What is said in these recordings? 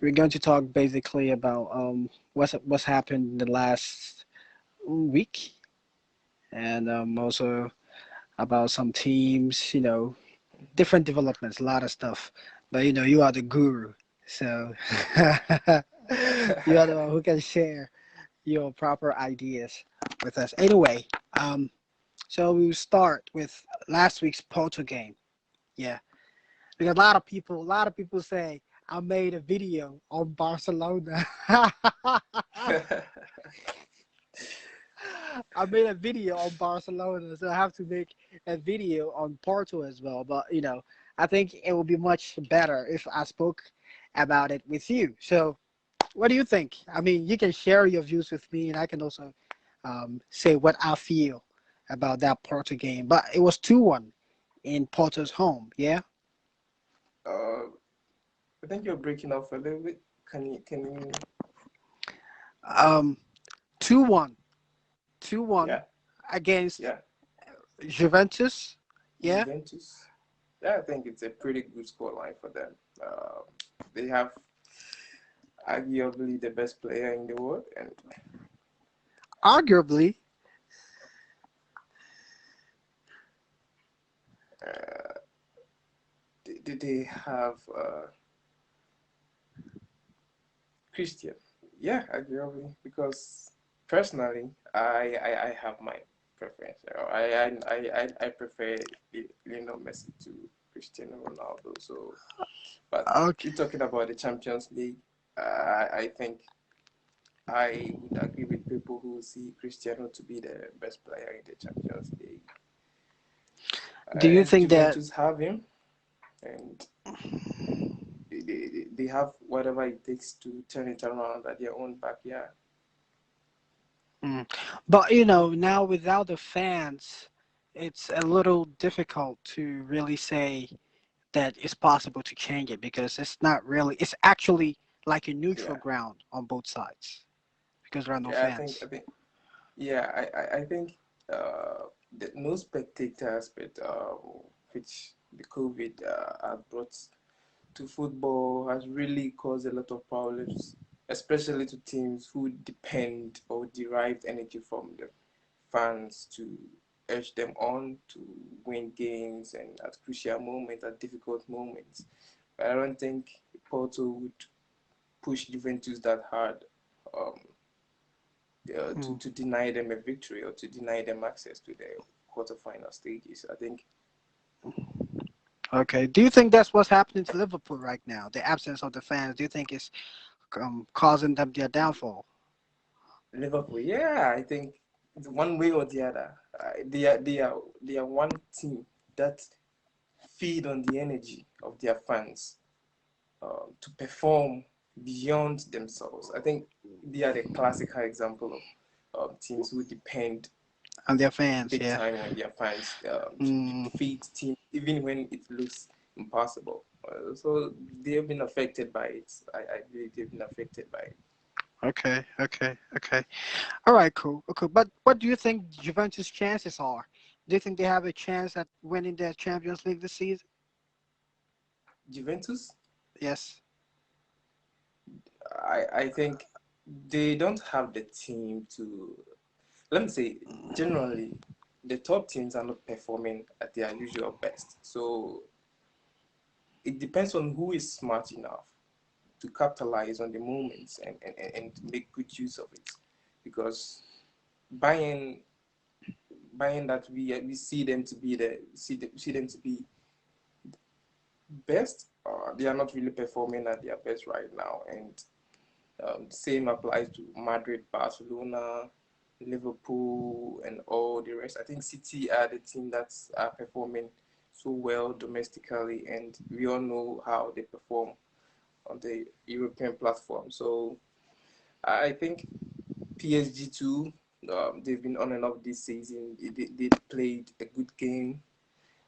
we're going to talk basically about what's happened in the last week, and also about some teams, different developments, a lot of stuff. But you are the guru, so you are the one who can share your proper ideas with us. Anyway, so we'll start with last week's Porto game. Yeah, because a lot of people say I made a video on Barcelona. I made a video on Barcelona, so I have to make a video on Porto as well. But I think it would be much better if I spoke about it with you. So, what do you think? I mean, you can share your views with me, and I can also say what I feel about that Porto game. But it was 2-1 in Porto's home. Yeah. Uh, I think you're breaking up a little bit. Can you? Um, 2-1, 2-1 Yeah, against yeah. Juventus. Yeah. Juventus. Yeah, I think it's a pretty good scoreline for them. They have arguably the best player in the world, and Arguably. uh, they have Christian. Yeah, arguably, because personally, I have my preference. I prefer Lionel Messi to Cristiano Ronaldo. So, but Okay. you're talking about the Champions League. I think I would agree with people who see Cristiano to be the best player in the Champions League. Do you And think that? Juventus have him, and they have whatever it takes to turn it around at their own backyard. Mm. But now without the fans, it's a little difficult to really say that it's possible to change it because it's not really. It's actually like a neutral Yeah, ground on both sides because there are no yeah. I fans. think, yeah. I think that no spectator aspect, which the COVID had brought to football, has really caused a lot of problems, especially to teams who depend or derive energy from the fans to urge them on to win games and at crucial moments, at difficult moments. But I don't think Porto would push Juventus that hard, um, Mm. to deny them a victory or to deny them access to the quarterfinal stages. I think Okay. Do you think that's what's happening to Liverpool right now? The absence of the fans. Do you think is causing them their downfall? Liverpool, yeah, I think one way or the other, they are one team that feed on the energy of their fans to perform beyond themselves. I think they are the classical example of teams who depend And their fans, big yeah. time on their fans to Mm, defeat teams even when it looks impossible. So they have been affected by it. I believe they've been affected by it. okay, okay, okay. All right, cool, cool. But what do you think Juventus' chances are? Do you think they have a chance at winning the Champions League this season? Juventus, Yes. I think they don't have the team to, let me say, generally, the top teams are not performing at their usual best. So it depends on who is smart enough to capitalize on the moments and make good use of it. Because buying buying that we see them to be see them to be best, they are not really performing at their best right now. And same applies to Madrid, Barcelona, Liverpool, and all the rest. I think City are the team that's are performing so well domestically, and we all know how they perform on the European platform. So I think PSG too. They've been on and off this season. They played a good game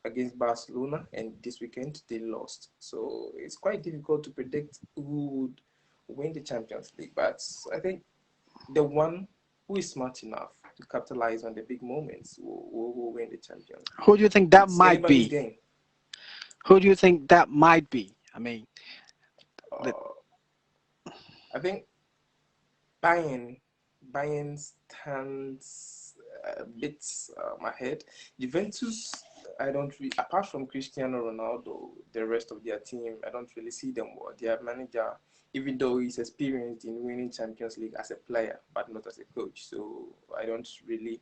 against Barcelona, and this weekend they lost. So it's quite difficult to predict who would win the Champions League. But I think the one who is smart enough to capitalize on the big moments will win the Champions League. Who do you think that It's might anybody's be? game. Who do you think that might be? I mean, The- I think Bayern, Bayern stands a bit ahead. Juventus, I don't really, apart from Cristiano Ronaldo, the rest of their team, I don't really see them well. Their manager, even though he's experienced in winning Champions League as a player, but not as a coach, so I don't really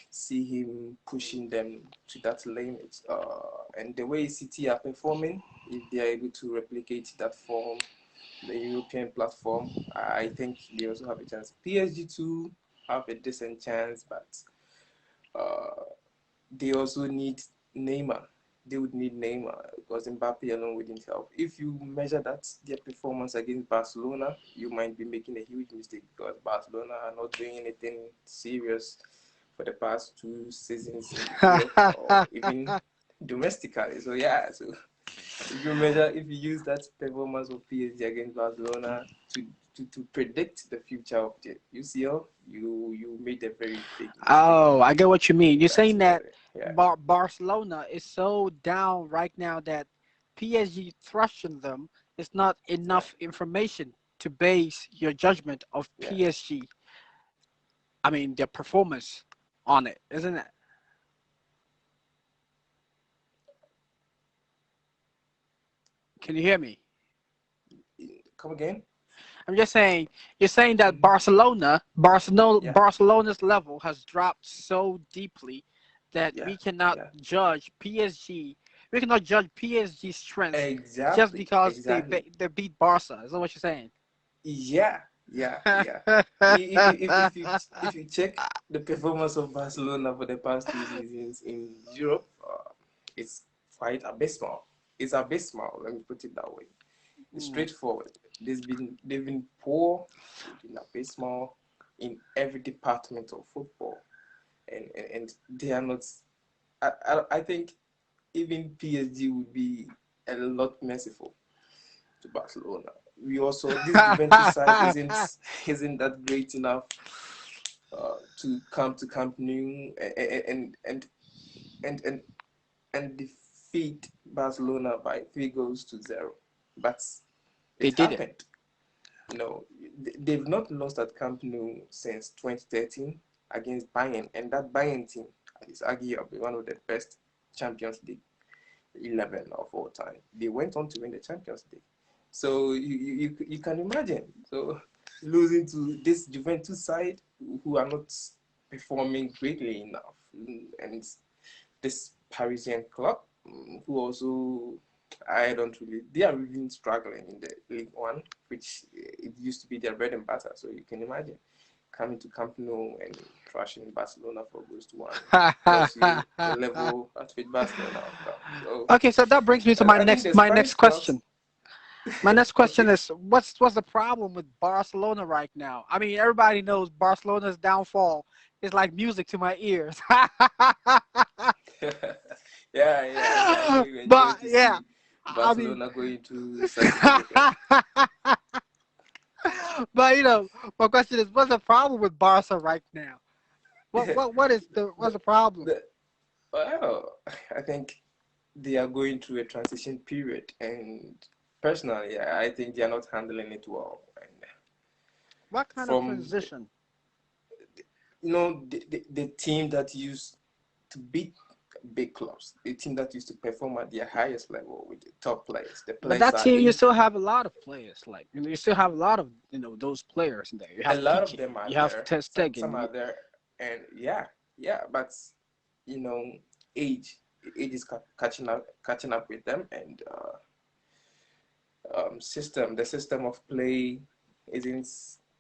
see him pushing them to that limit. And the way City are performing, if they are able to replicate that form, the European platform, I think they also have a chance. PSG too have a decent chance, but uh, they also need Neymar. They would need Neymar because Mbappe alone wouldn't help. If you measure that their performance against Barcelona, you might be making a huge mistake because Barcelona are not doing anything serious for the past 2 seasons in Europe or even domestically. So yeah, so if you use that performance of PSG against Barcelona to predict the future of the UCL, you made a very big mistake. oh, I get what you mean. You're That's saying about that it. Yeah, Barcelona is so down right now that PSG thrashing them is not yeah, enough information to base your judgment of yeah. PSG. I mean, their performance on it, isn't it? Can you hear me? Come again? I'm just saying, you're saying that Hmm. Yeah, Barcelona's level has dropped so deeply that yeah, we cannot yeah. judge PSG. We cannot judge PSG's strengths just Exactly, because exactly. they beat Barca. Is that what you're saying? Yeah, yeah, yeah. If you check the performance of Barcelona for the past 2 seasons in Europe, it's quite abysmal. It's abysmal. Let me put it that way. It's Mm. straightforward. They've been poor. They've been abysmal in every department of football, and they are not. I think even PSG would be a lot merciful to Barcelona. We also this Juventus side isn't that great enough to come to Camp Nou and and and defeat Barcelona by 3 goals to 0. But They it did it. happened. They've not lost at Camp Nou since 2013 against Bayern, and that Bayern team is arguably one of the best Champions League 11 of all time. They went on to win the Champions League. So you can imagine. So losing to this Juventus side who are not performing greatly enough, and this Parisian club who also I don't really they are really struggling in the League One, which it used to be their bread and butter. So you can imagine coming to Camp Nou and thrashing Barcelona for goals to 1 tells you the level at which Barcelona have come. So Okay, so that brings me to I think the my Spanish next clubs. question. My next question Okay. is, what's the problem with Barcelona right now? I mean, everybody knows Barcelona's downfall is like music to my ears. Yeah. I know you enjoy But to yeah, see I mean, Barcelona going to such difficult. but my question is, what's the problem with Barca right now? What's the, the problem? the, well, I think they are going through a transition period, and personally, I think they are not handling it well. And What kind of from transition? the team that used to beat big clubs, the team that used to perform at their highest level with the top players, the But players that are team, you still aging. have a lot of players. Like you still have a lot of those players in there. You A have lot of Pique, them are you have there. Ter Some Stegen. are there, and yeah. But you know, age age is catching up with them, and the system of play isn't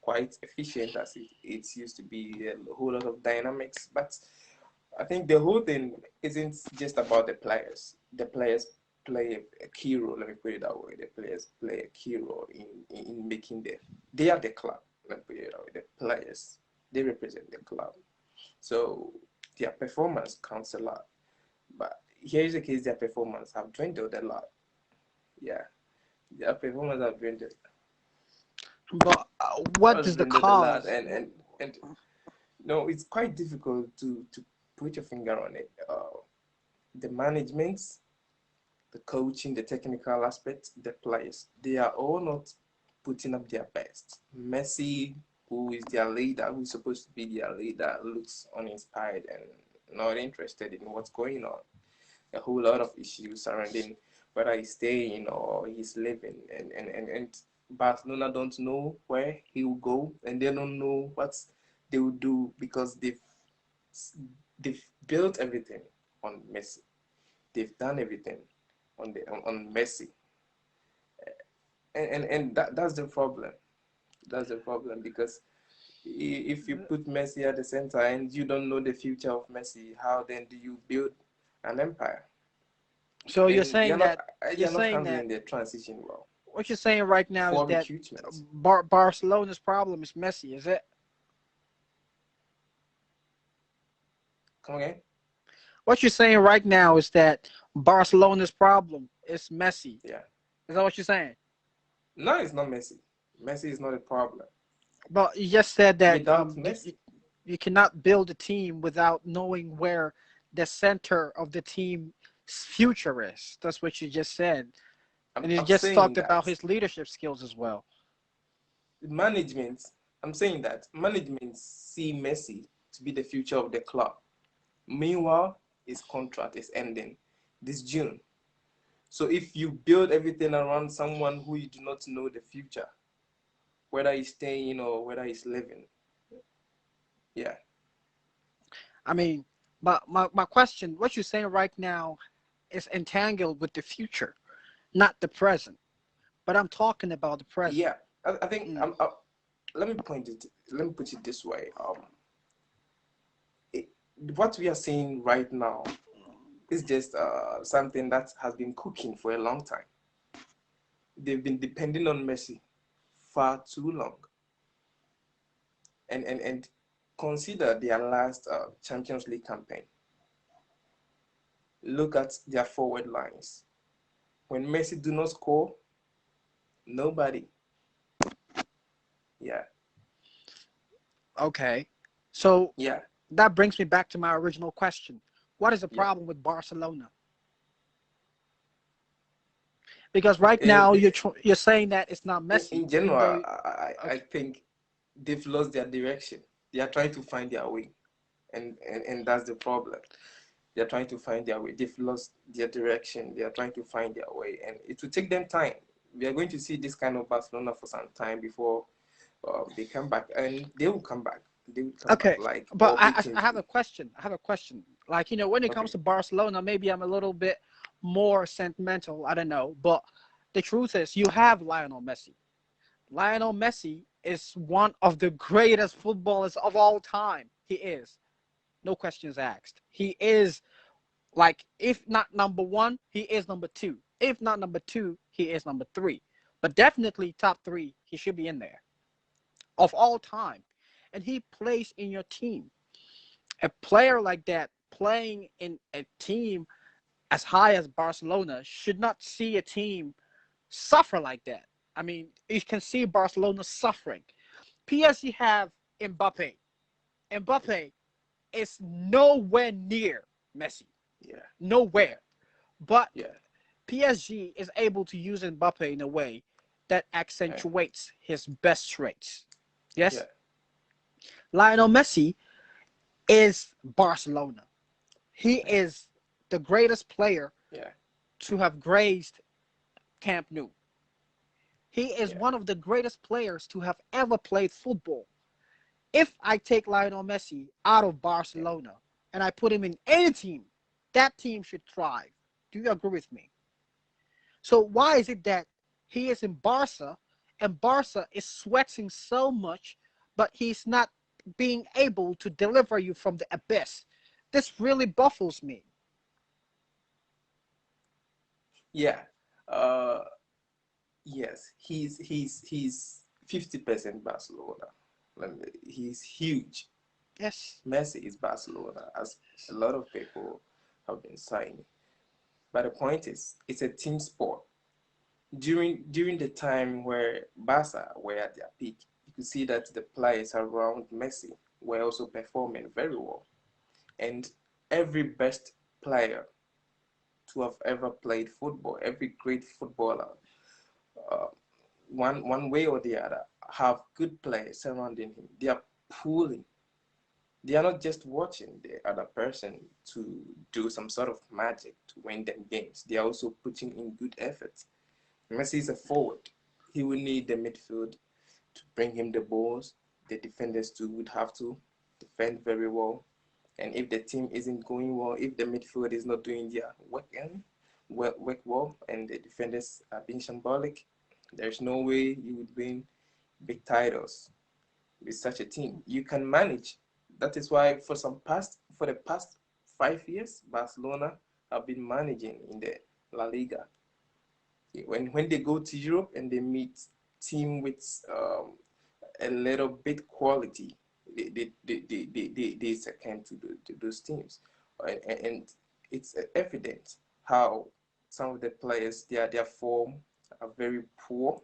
quite efficient as it used to be. A whole lot of dynamics, but I think the whole thing isn't just about the players. The players play a key role. Let me put it that way. The players play a key role in making they are the club. Let me put it that way. The players, they represent the club. So their performance counts a lot. But here is the case: their performance have dwindled a lot. Yeah, their performance have dwindled. But what Has is the dwindled a lot, cause? and no, it's quite difficult to put your finger on it. The management, the coaching, the technical aspect, the players, they are all not putting up their best. Messi, who is their leader, who's supposed to be their leader, looks uninspired and not interested in what's going on. A whole lot of issues surrounding whether he's staying or he's leaving, and Barcelona don't know where he will go, and they don't know what they will do because they've built everything on Messi. They've done everything on Messi, and that's the problem. That's the problem because if you put Messi at the center and you don't know the future of Messi, how then do you build an empire? So And you're you're not saying that handling the transition well. what you're saying right now is Poor that recruitment. Barcelona's problem is Messi, is it? Come again? What you're saying right now is that Barcelona's problem is Messi. Yeah. Is that what you're saying? No, it's not Messi. Messi is not a problem. But you just said that Without Messi, you cannot build a team without knowing where the center of the team's future is. That's what you just said. And you I'm just saying talked that about his leadership skills as well. management, I'm saying that management see Messi to be the future of the club. Meanwhile, his contract is ending this June. So if you build everything around someone who you do not know the future, whether he's staying or whether he's leaving, yeah. I mean, but my question, what you're saying right now is entangled with the future, not the present. But I'm talking about the present. Yeah, I think Mm. let me let me put it this way. It, what we are seeing right now is just something that has been cooking for a long time. They've been depending on Messi far too long, and consider their last Champions League campaign. Look at their forward lines. When Messi do not score, nobody. Yeah, Okay. So yeah, that brings me back to my original question. What is the yeah. problem with Barcelona? Because right And now you're saying that it's not Messi, in even though general, I okay, think they've lost their direction. They are trying to find their way, and that's the problem. They're trying to find their way. They've lost their direction. They are trying to find their way, and it will take them time. We are going to see this kind of Barcelona for some time before they come back, and they will come back. They will come back okay. like But all big I teams have do. a question. I have a question. Like when it comes Okay. to Barcelona, maybe I'm a little bit more sentimental. I don't know, but the truth is, you have Lionel Messi. Lionel Messi is one of the greatest footballers of all time. He is. No questions asked. He is like, if not number one, he is number two. If not number two, he is number three. But definitely top three, he should be in there of all time. And he plays in your team. A player like that playing in a team as high as Barcelona should not see a team suffer like that. I mean, you can see Barcelona suffering. PSG have Mbappe. Mbappe is nowhere near Messi. Yeah. Yeah. Nowhere. But Yeah. PSG is able to use Mbappe in a way that Yeah. accentuates his best traits. Yes? Yeah. Lionel Messi is Barcelona. He is the greatest player Yeah. to have graced Camp Nou. He is Yeah. one of the greatest players to have ever played football. If I take Lionel Messi out of Yeah. Barcelona and I put him in any team, that team should thrive. Do you agree with me? So why is it that he is in Barca and Barca is sweating so much, but he's not being able to deliver you from the abyss? This really baffles me. Yeah. Uh, yes. He's 50% Barcelona. He's huge. Yes. Messi is Barcelona, as a lot of people have been saying. But the point is, it's a team sport. During the time where Barca were at their peak, you could see that the players around Messi were also performing very well. And every best player to have ever played football, every great footballer, uh, one way or the other, have good players surrounding him. They are pulling. They are not just watching the other person to do some sort of magic to win them games. They are also putting in good efforts. Messi is a forward. He will need the midfield to bring him the balls. The defenders too would have to defend very well. And if the team isn't going well, if the midfield is not doing their work well, and the defenders are being shambolic, there's no way you would win big titles with such a team. You can manage. That is why for the past 5 years, Barcelona have been managing in the La Liga. When they go to Europe and they meet team with a little bit quality, they succumb to those teams, and it's evident how some of the players their form are very poor,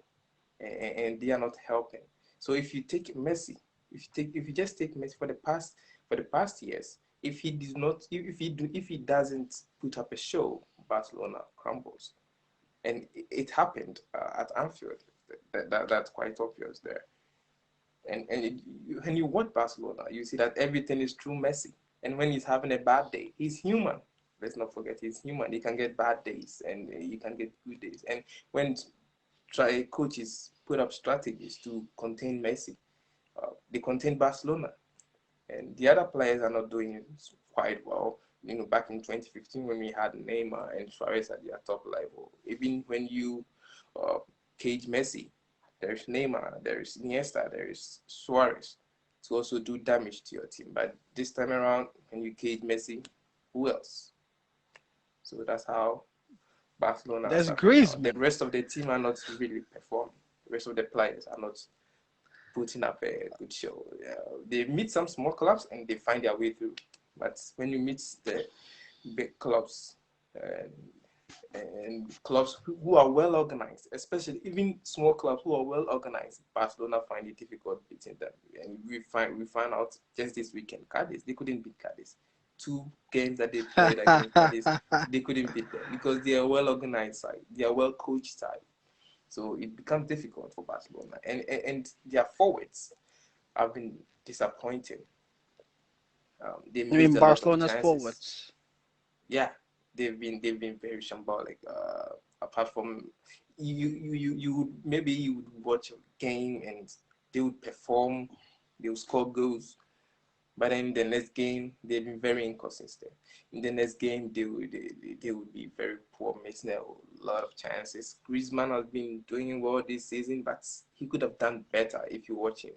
and they are not helping. So if you take Messi, if you just take Messi for the past years, if he does not if he doesn't put up a show, Barcelona crumbles, and it happened at Anfield. That's quite obvious there. And when you watch Barcelona, you see that everything is through Messi. And when he's having a bad day, he's human. Let's not forget he's human. He can get bad days and he can get good days. And when coaches put up strategies to contain Messi, they contain Barcelona, and the other players are not doing it quite well. Back in 2015 when we had Neymar and Suarez at their top level, even when you cage Messi, there's Neymar, there's Iniesta, there's Suarez to also do damage to your team. But this time around, when you cage Messi, who else? So that's how Barcelona are There's suffering now. The Griezmann. rest of the team are not really performing. The rest of the players are not putting up a good show. They meet some small clubs and they find their way through. But when you meet the big clubs and clubs who are well organized, especially even small clubs who are well organized, Barcelona find it difficult beating them. And we find out just this weekend, Cadiz, they couldn't beat Cadiz. 2 games that they played against Cadiz, they couldn't beat them because they are well organized side, they are well coached side. So it becomes difficult for Barcelona, and their forwards have been disappointing. They I missed mean a lot of Barcelona's chances. forwards. Yeah, they've been very shambolic. Apart from you would maybe you would watch a game and they would perform, they would score goals, but then the next game they've been very inconsistent. In the next game they would be very poor, missing a lot of chances. Griezmann has been doing well this season, but he could have done better. If you watch him,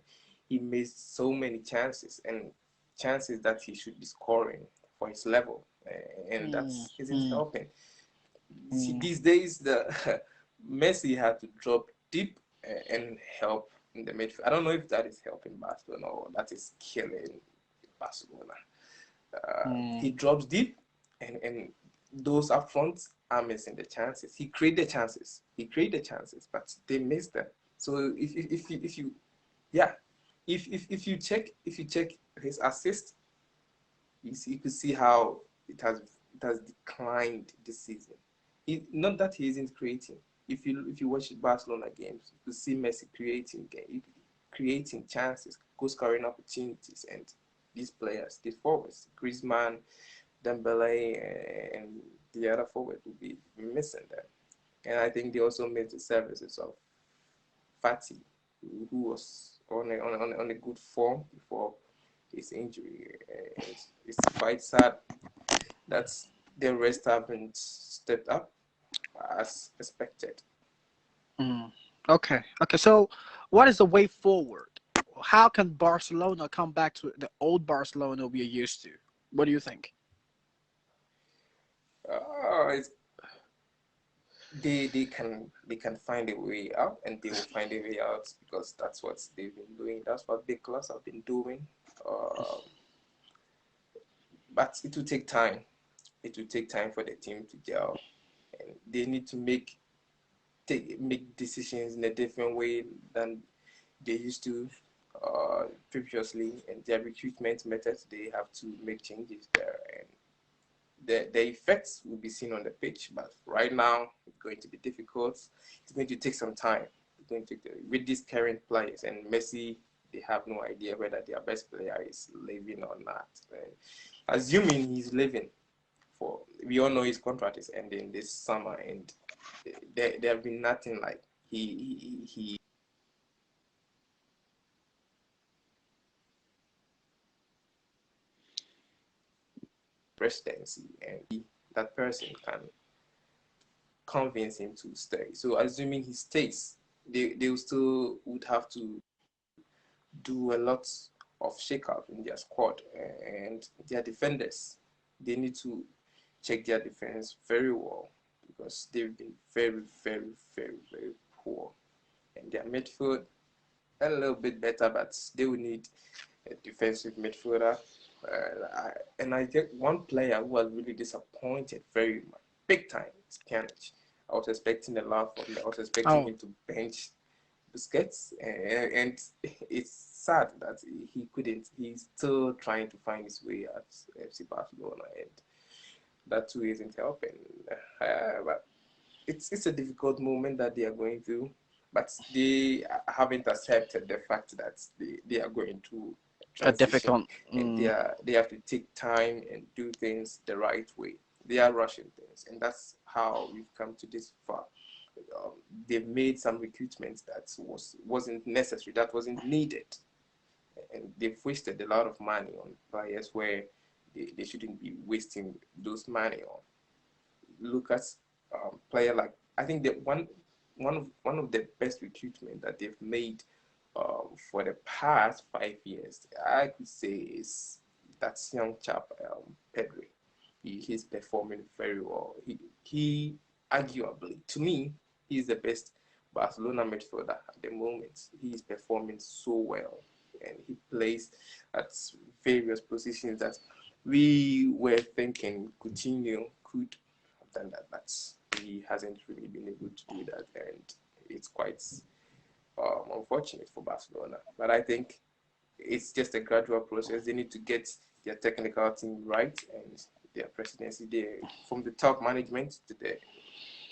he missed so many chances and chances that he should be scoring for his level, and that Mm, isn't mm, helping. See, mm. these days, the Messi had to drop deep and help in the midfield. I don't know if that is helping Barcelona or that is killing Barcelona. Mm. He drops deep, and those up front are missing the chances. He created chances. He created chances, but they missed them. So if you yeah, if you check his assist, you could see how it has declined this season. Not that he isn't creating. If you watch Barcelona games, you could see Messi creating chances, goal scoring opportunities, and these players, these forwards, Griezmann, Dembele, and the other forward will be missing them. And I think they also missed the services of Fati, who was on a good form before his injury. It's quite sad that the rest haven't stepped up as expected. Mm. Okay. Okay. So, what is the way forward? How can Barcelona come back to the old Barcelona we are used to? What do you think? It's, they can find a way out, and they will find a way out because that's what they've been doing. That's what big clubs have been doing. Uh, but it will take time. It will take time for the team to gel, and they need to make decisions in a different way than they used to previously, and their recruitment methods, they have to make changes there, and the effects will be seen on the pitch. But right now, it's going to be difficult. It's going to take some time. It's going to do with these current players and Messi. They have no idea whether their best player is leaving or not. Assuming he's leaving, for we all know his contract is ending this summer, and there have been nothing like he presidency, and that person can convince him to stay. So assuming he stays, they will still would have to do a lot of shake-up in their squad, and their defenders. They need to check their defense very well because they've been very, very, very, very poor. And their midfield a little bit better, but they will need a defensive midfielder. And I think one player who was really disappointed very much, big time, is Pjanic. I was expecting a lot from him. I was expecting Oh, him to bench Busquets, and it's sad that he couldn't. He's still trying to find his way at FC Barcelona, and that too isn't helping. But it's a difficult moment that they are going through, but they haven't accepted the fact that they are going to a transition, difficult. and they have to take time and do things the right way. They are rushing things, and that's how we've come to this far. They've made some recruitments that wasn't necessary, that wasn't needed, and they've wasted a lot of money on players where they shouldn't be wasting those money on. Look at player like, I think that one of the best recruitment that they've made for the past 5 years, I could say, is that young chap, Pedri. He's performing very well. He arguably, to me, he's the best Barcelona midfielder at the moment. He's performing so well, and he plays at various positions that we were thinking Coutinho could have done that, but he hasn't really been able to do that, and it's quite unfortunate for Barcelona. But I think it's just a gradual process. They need to get their technical team right, and their presidency there, from the top management to the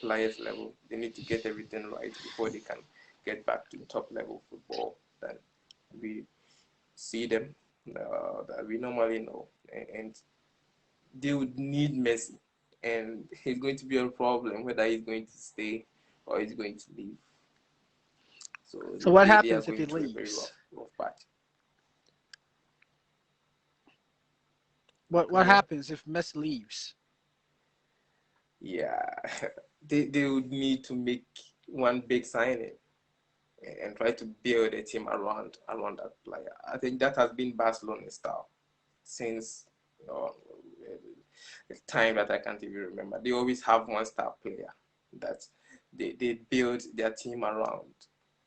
players level. They need to get everything right before they can get back to top level football that we see them, that we normally know. And they would need Messi, and it's going to be a problem whether he's going to stay or he's going to leave. So So what they are happens if he going through a very leaves? rough patch. What Come again? happens if Messi leaves? Yeah, they would need to make one big signing and try to build a team around that player. I think that has been Barcelona's style since the time that I can't even remember. They always have one star player that they build their team around,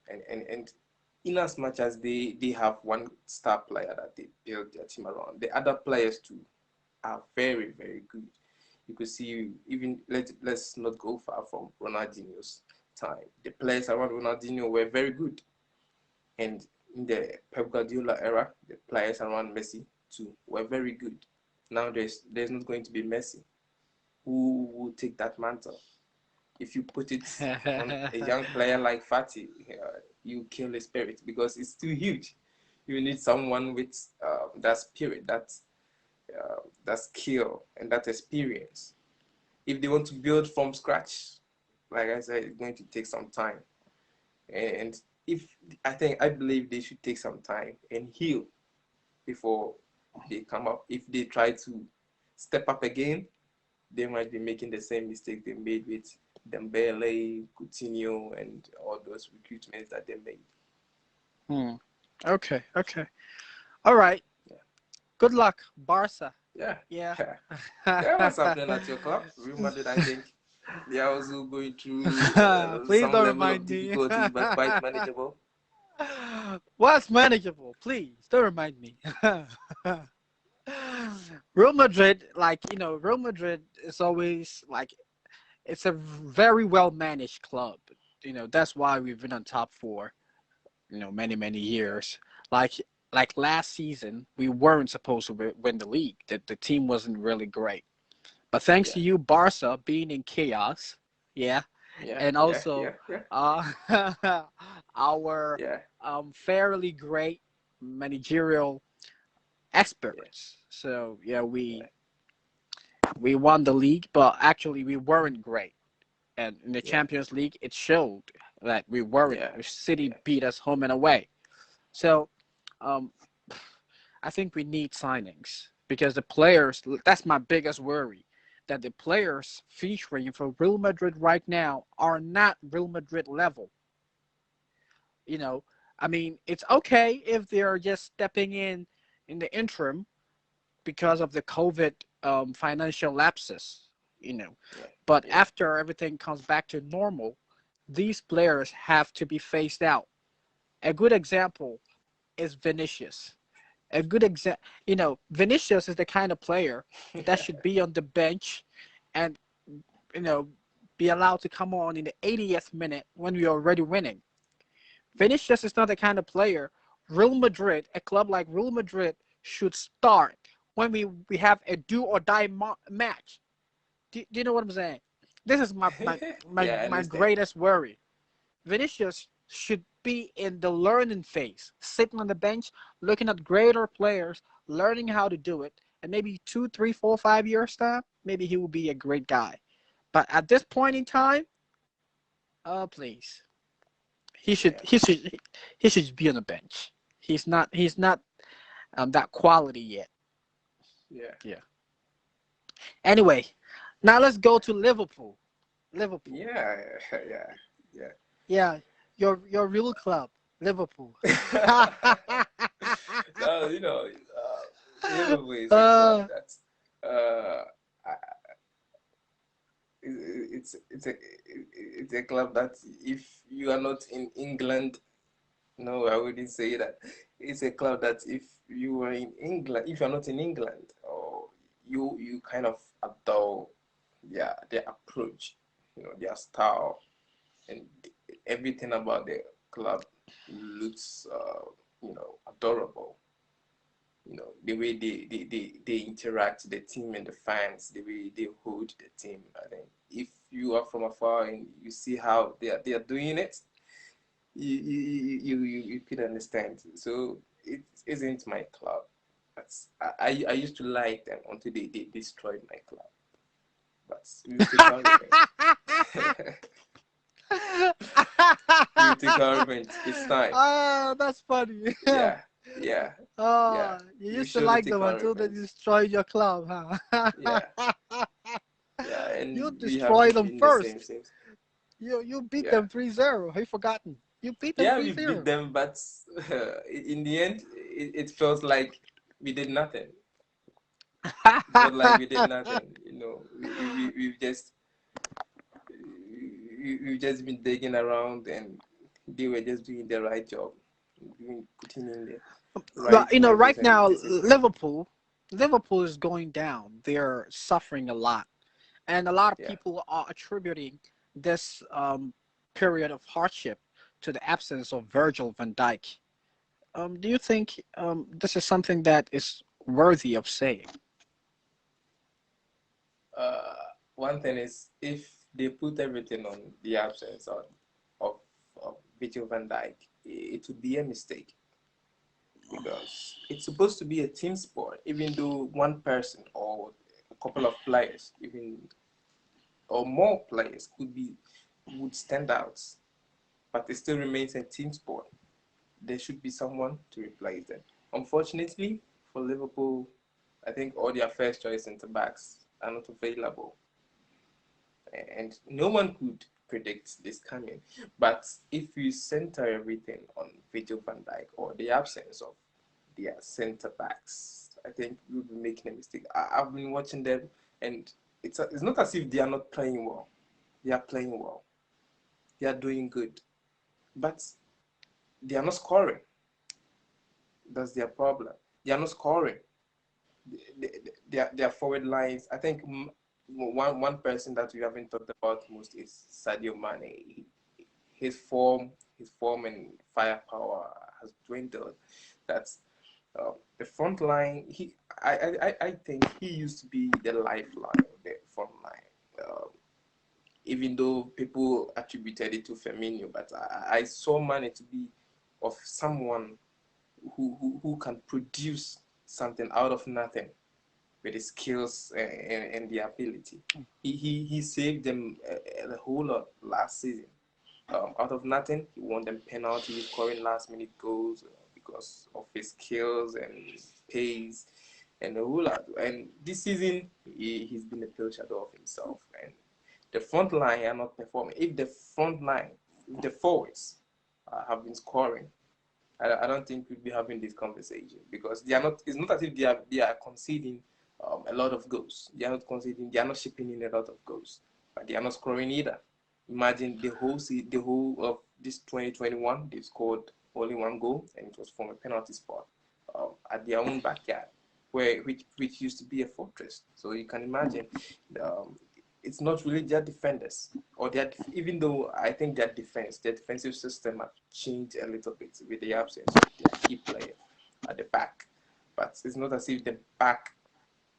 and in as much as they have one star player that they build their team around, the other players too are very, very good. You could see, even let's not go far from Ronaldinho's time. The players around Ronaldinho were very good, and in the Pep Guardiola era, the players around Messi too were very good. Now there's not going to be Messi. Who will take that mantle? If you put it on a young player like Fati, you kill the spirit because it's too huge. You need someone with that spirit, that skill, and that experience. If they want to build from scratch, like I said, it's going to take some time. And if I believe they should take some time and heal before they come up. If they try to step up again, they might be making the same mistake they made with Dembele, Coutinho, and all those recruitments that they made. Hmm. Okay. Okay. All right. Yeah. Good luck, Barca. Yeah. Yeah. Yeah, what's happening at your club? Real Madrid, I think they are also going through Please some don't level of remind me. difficulties, but quite manageable. What's manageable? Please don't remind me. Real Madrid, like, Real Madrid is always like, it's a very well managed club. That's why we've been on top for, many, many years. Like, last season, we weren't supposed to win the league. The team wasn't really great. But thanks Yeah, to you, Barca being in chaos, yeah, yeah, and yeah, also, yeah, yeah. uh, our yeah, fairly great managerial yeah, experts. So yeah, yeah, we won the league, but actually we weren't great. And in the yeah, Champions League, it showed that we weren't. yeah, City yeah, beat us home and away. So um, I think we need signings because the players. That's my biggest worry. That the players featuring for Real Madrid right now are not Real Madrid level. You know, I mean, it's okay if they're just stepping in the interim because of the COVID financial lapses, you know. yeah, But yeah. after everything comes back to normal, these players have to be phased out. A good example is Vinicius. A good example, Vinicius is the kind of player that should be on the bench and, you know, be allowed to come on in the 80th minute when we're already winning. Vinicius is not the kind of player Real Madrid, a club like Real Madrid, should start when we have a do or die match. Do you know what I'm saying? This is Yeah, I my understand. greatest worry. Vinicius should be in the learning phase, sitting on the bench, looking at greater players, learning how to do it, and maybe 2, 3, 4, 5 years time, maybe he will be a great guy. But at this point in time, please, he should Yeah, he should he should be on the bench. He's not that quality yet. yeah, Yeah. Anyway, now let's go to Liverpool. Liverpool. yeah, yeah, yeah. Yeah, your real club, Liverpool. No, Liverpool is a club that I- it's a club that if you are not in England, no, I wouldn't say that. It's a club that if you are in England, if you're not in England, or you kind of adore their approach, their style, and everything about the club looks adorable. The way they interact, the team and the fans, the way they hold the team. I think if you are from afar and you see how they are doing it, you could understand. So it isn't my club. I used to like them until they destroyed my club. But we will take our revenge. We will take our revenge. It's time. Ah, that's funny. Yeah, yeah, yeah. Oh, you We will used to surely like take them our until they revenge. destroyed your club, huh? Yeah, yeah. You And we have destroyed them been the same first. since. You beat Yeah. them 3-0. Have you forgotten? You beat them Yeah, three we beat zero. them, but in the end, it felt like we did nothing. It felt like we did nothing. We've just been digging around, and they were just doing the right job, putting in the right But measures, right and now this is it. Liverpool is going down. They're suffering a lot, and a lot of Yeah. people are attributing this period of hardship to the absence of Virgil van Dijk. Do you think this is something that is worthy of saying? Uh, One thing is, if they put everything on the absence of, of Virgil van Dijk, it would be a mistake, because it's supposed to be a team sport. Even though one person or a couple of players, even or more players would stand out, but it still remains a team sport. There should be someone to replace them. Unfortunately for Liverpool, I think all their first choice centre backs are not available, and no one could predict this coming. But if you center everything on Virgil van Dijk, or the absence of their centre backs, I think you'll be making a mistake. I've been watching them, and it's not as if they are not playing well. They are playing well. They are doing good, but they are not scoring. That's their problem. They are not scoring. Their forward lines. I think one person that we haven't talked about most is Sadio Mane. His form and firepower has dwindled. That's the front line. I think he used to be the lifeline of the front line. even though people attributed it to Firmino, but I saw Mane to be of someone who can produce something out of nothing with his skills and the ability. He saved them a whole lot last season. Out of nothing, he won them penalties, scoring last-minute goals because of his skills and his pace and a whole lot. And this season, he's been a pale shadow of himself. And the front line are not performing. If the front line, if the forwards have been scoring, I don't think we'd be having this conversation because they are not. It's not as if they are conceding a lot of goals. They are not conceding. They are not shipping in a lot of goals, but they are not scoring either. Imagine the whole of this 2021, they scored only one goal, and it was from a penalty spot at their own backyard, which used to be a fortress. So you can imagine, it's not really their defenders, or even though I think their defensive system have changed a little bit with the absence of their key player at the back. But it's not as if the back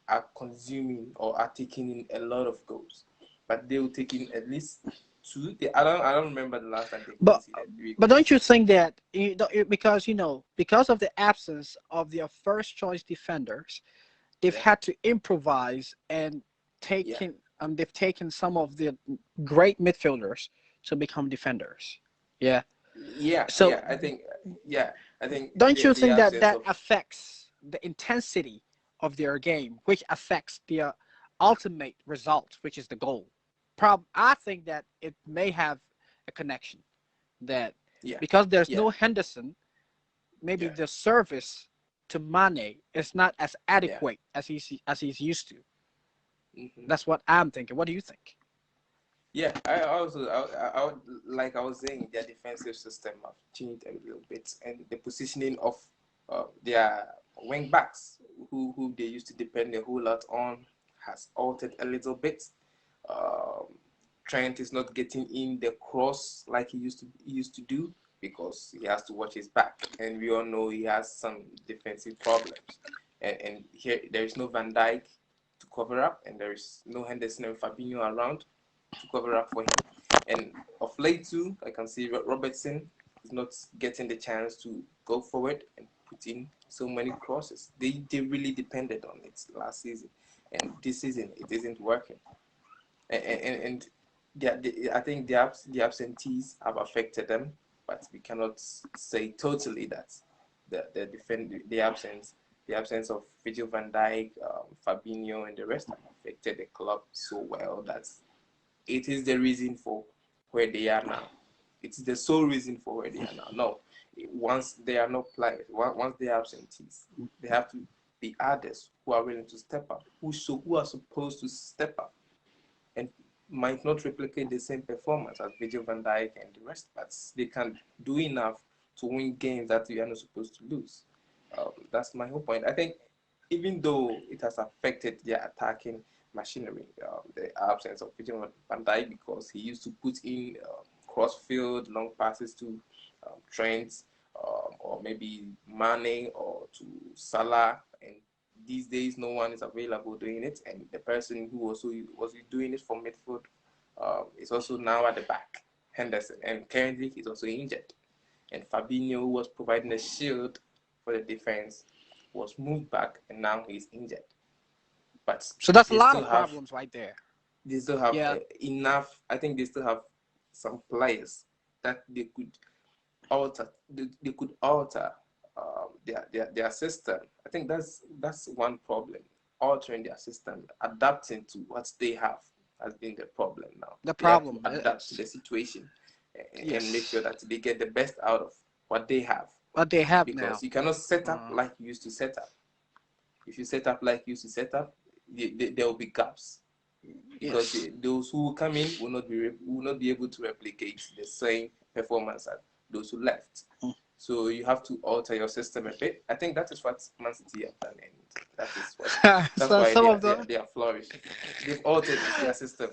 are consuming or are taking in a lot of goals, but they will take in at least two. I don't remember the last time they But conceded 3 goals. don't you think that because because of the absence of their first choice defenders, they've Yeah, had to improvise and yeah, they've taken some of the great midfielders to become defenders. Yeah. yeah, So yeah. Yeah, I think don't you the think that absence that of affects the intensity of their game, which affects their ultimate result, which is the goal? I think that it may have a connection that yeah, because there's yeah, no Henderson, maybe yeah, the service to Mane is not as yeah. adequate as he's used to. Hmm. That's what I'm thinking. What do you think? Yeah, I also, like I was saying, their defensive system have changed a little bit, and the positioning of their wing backs, who they used to depend a whole lot on, has altered a little bit. Um, Trent is not getting in the cross like he used to do because he has to watch his back, and we all know he has some defensive problems. And here there is no Van Dijk to cover up, and there is no Henderson and Fabinho around to cover up for him. And of late too, I can see Robertson is not getting the chance to go forward and put in so many crosses. They really depended on it last season, and this season it isn't working. And I think the absentees have affected them, but we cannot say totally that the absence of Virgil van Dijk, Fabinho, and the rest have affected the club so well that it is the reason for where they are now. It's the sole reason for where they are now. No, once they are not players, once they are absentees, they have to be others who are willing to step up, who are supposed to step up and might not replicate the same performance as Virgil van Dijk and the rest, but they can do enough to win games that you are not supposed to lose. That's my whole point. I think even though it has affected their attacking machinery, the absence of Virgil van Dijk because he used to put in crossfield long passes to Trent or maybe Mane or to Salah, and these days no one is available doing it, and the person who also was doing it from midfield is also now at the back, Henderson, and currently he's also injured. And Fabinho, who was providing a shield for the defense, was moved back, and now he's injured. But So that's a they lot still of have problems right there. they still have Yeah. enough. I think they still have some players that they could alter their system. I think that's one problem. Altering their system, adapting to what they have has been the problem now. The They have to problem adapt to is the situation and make sure yes, that they get the best out of what they have. what they have Because now. you cannot set up Uh, like you used to set up. If you set up like you used to set up, there will be gaps because yes. those who come in will not be able to replicate the same performance as those who left. So you have to alter your system a bit. I think that is what Man City have done, and that's So why some they of are they the are, they are flourishing. They've altered their system.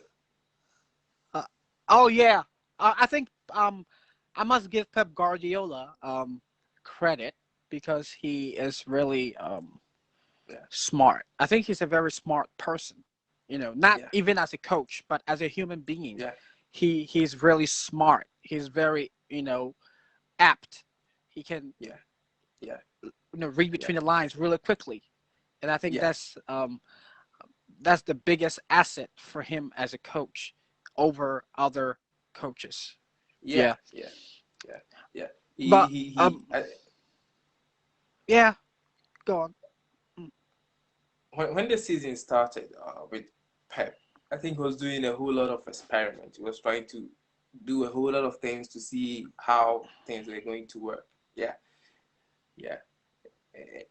uh, oh yeah, I think I must give Pep Guardiola credit because he is really Yeah, smart. I think he's a very smart person. not yeah, even as a coach, but as a human being. yeah, He's really smart. He's very, apt. He can, yeah, yeah, read yeah, between the lines really quickly. And I think yeah, that's the biggest asset for him as a coach over other coaches. yeah, Yeah. yeah, yeah, yeah. But yeah, go on. Mm. When the season started with Pep, I think he was doing a whole lot of experiments. He was trying to do a whole lot of things to see how things were going to work. Yeah, yeah, eh,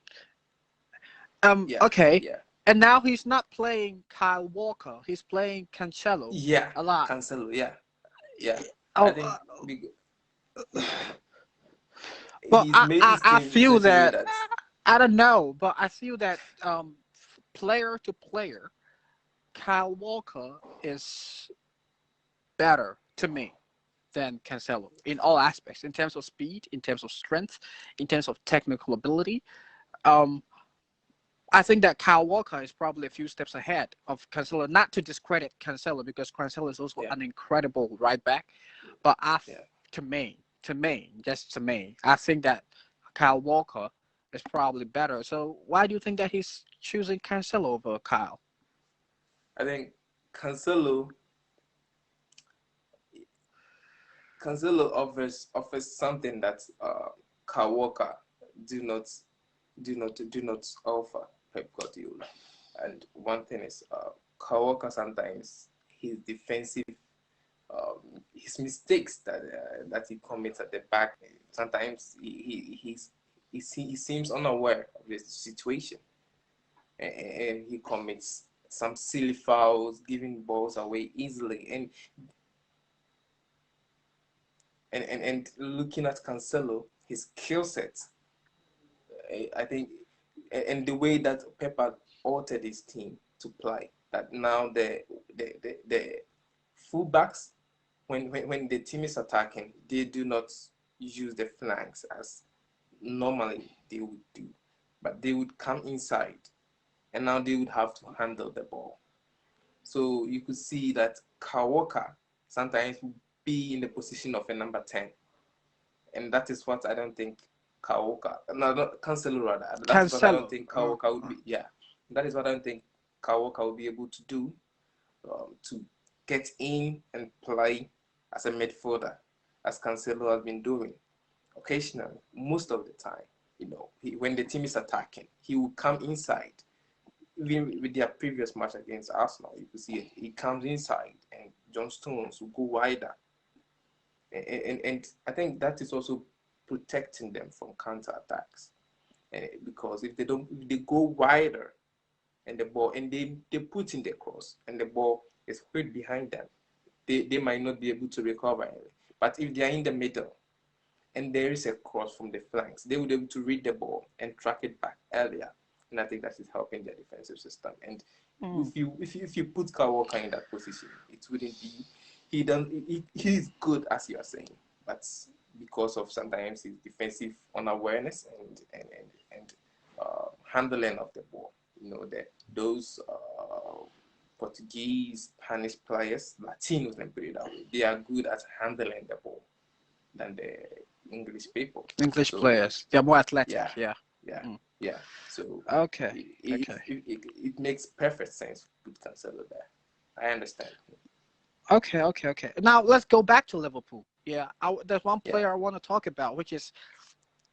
yeah, Okay. yeah, And now he's not playing Kyle Walker. He's playing Cancelo yeah. a lot. Cancelo, yeah, yeah. I Oh, think but he's made I his I team in feel such a way that that I don't know, but I feel that player to player, Kyle Walker is better to me than Cancelo in all aspects, in terms of speed, in terms of strength, in terms of technical ability. Um, I think that Kyle Walker is probably a few steps ahead of Cancelo. Not to discredit Cancelo, because Cancelo is also yeah, an incredible right back, but yeah. just to me, I think that Kyle Walker is probably better. So why do you think that he's choosing Cancelo over Kyle? I think Cancelo Cancelo offers something that Kyle Walker do not do not offer Pep Guardiola. And one thing is, Kyle Walker sometimes his defensive his mistakes that he commits at the back, sometimes he seems unaware of the situation, and he commits some silly fouls, giving balls away easily, and looking at Cancelo, his skill set, I think, and the way that Pepper altered his team to play, that now the fullbacks, when the team is attacking, they do not use the flanks as normally they would do, but they would come inside, and now they would have to handle the ball. So you could see that Kawaka sometimes would be in the position of a number 10, and that is what I don't think Kaoka, no, not Cancelo rather. That is what I don't Cancelo. think Kaoka would be. Yeah, that is what I don't think Kaoka would be able to do, to get in and play as a midfielder, as Cancelo has been doing occasionally, most of the time. When the team is attacking, he will come inside. Even with their previous match against Arsenal, you could see it. He comes inside, and John Stones will go wider, and I think that is also protecting them from counter attacks. Because if they go wider, and the ball, and they put in the cross, and the ball is put behind them, they might not be able to recover it. But if they are in the middle and there is a cross from the flanks, they will be able to read the ball and track it back earlier. And I think that is helping their defensive system. And Mm. if you put Kyle Walker in that position, it wouldn't be he's good, as you are saying, but because of sometimes his defensive unawareness and handling of the ball, that those Portuguese, Spanish players, Latinos, let me put it that way, they are good at handling the ball than the English people. English So players. They're more athletic. yeah, Yeah. yeah, Mm. yeah. So Okay. it, Okay. it, it, it makes perfect sense to put Cancelo there. I understand. Okay. Okay. Okay. Now let's go back to Liverpool. Yeah. There's one Yeah, player I want to talk about, which is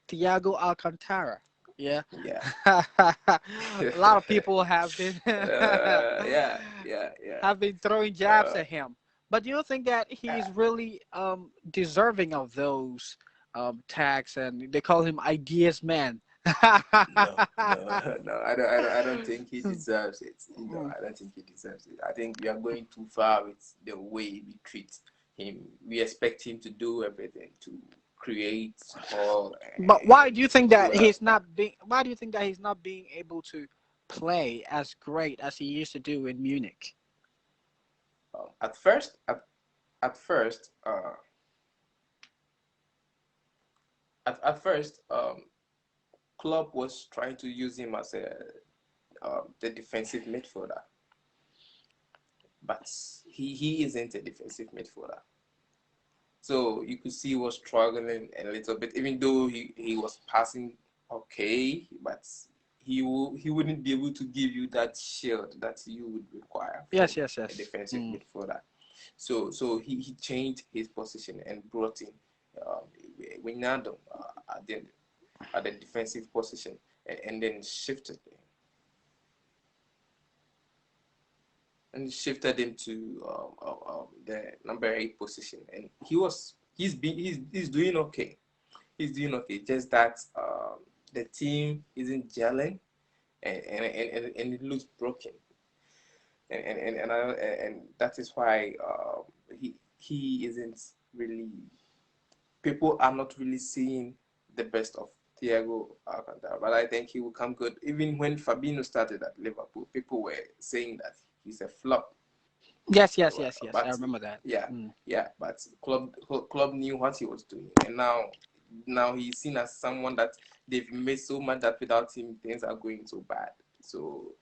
Thiago Alcantara. Yeah. yeah. A lot of people have been Yeah, yeah, yeah. have been throwing jabs Uh, at him. But do you think that uh, he's really deserving of those tags, and they call him ideas man? no, no, no. I don't think he deserves it. I don't think he deserves it. I think we are going too far with the way we treat him. We expect him to do everything, to create, score, But why do you think do that well. he's not being? Why do you think that he's not being able to play as great as he used to do in Munich? At first, at first, at first, Klopp was trying to use him as the defensive midfielder, but he isn't a defensive midfielder. So you could see he was struggling a little bit, even though he was passing okay, but he wouldn't be able to give you that shield that you would require from Yes, yes, a yes. defensive midfielder. So he changed his position and brought in um, Wijnaldum at the defensive position, and then shifted him to the number 8 position, and he's doing okay. He's doing okay. Just that the team isn't gelling, and it looks broken, and that is why he isn't really. People are not really seeing the best of Thiago Alcantara, but I think he will come good. Even when Fabinho started at Liverpool, people were saying that he's a flop. Yes, yes, yes, yes. I But remember that. yeah, yeah. But club knew what he was doing, and now he's seen as someone that they've made so much that without him things are going so bad. So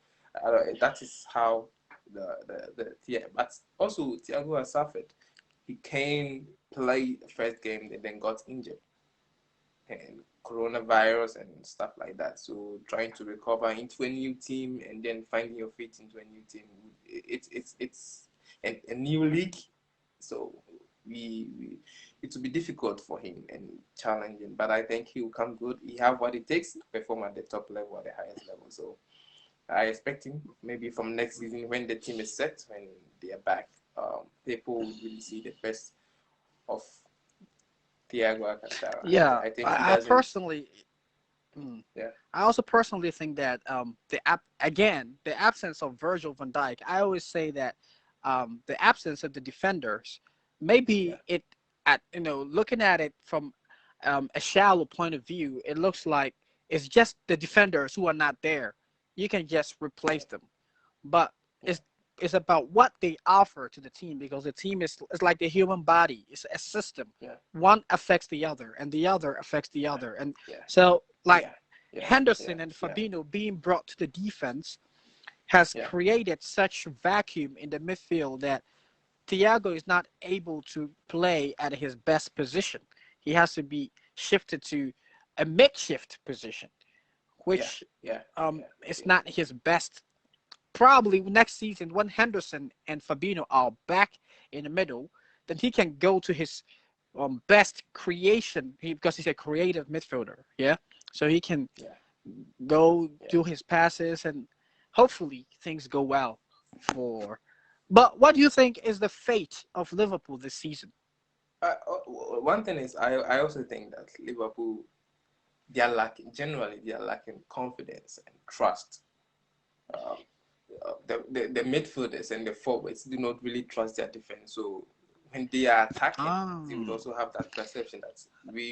that is how yeah. But also Thiago has suffered. He came, played the first game, and then got injured, and coronavirus and stuff like that. So trying to recover into a new team and then finding your feet into a new team, it's a new league. So we it will be difficult for him and challenging. But I think he will come good. He have what it takes to perform at the top level, at the highest level. So I expect him maybe from next season when the team is set, when they are back. People will really see the best of Thiago Alcantara. Yeah, I think he I doesn't. personally, mm, Yeah. I also personally think that the absence of Virgil van Dijk. I always say that the absence of the defenders, Yeah. maybe it at looking at it from a shallow point of view, it looks like it's just the defenders who are not there. You can just replace them, but Yeah. it's it's about what they offer to the team, because the team is like the human body. It's a system. Yeah. One affects the other, and the other affects the Yeah. other, and Yeah. so like Yeah. Yeah. Yeah. Henderson and Yeah. Fabinho being brought to the defense has Yeah. created such vacuum in the midfield that Thiago is not able to play at his best position. He has to be shifted to a makeshift position, Yeah. which Yeah. Yeah. is Yeah. not his best. Probably next season, when Henderson and Fabinho are back in the middle, then he can go to his best creation, because he's a creative midfielder. Yeah, so he can Yeah. go Yeah. do his passes, and hopefully things go well for. But what do you think is the fate of Liverpool this season? One thing is, I also think that Liverpool, they are lacking confidence and trust. Um, the midfielders and the forwards do not really trust their defense. So when they are attacking, they would Um, also have that perception that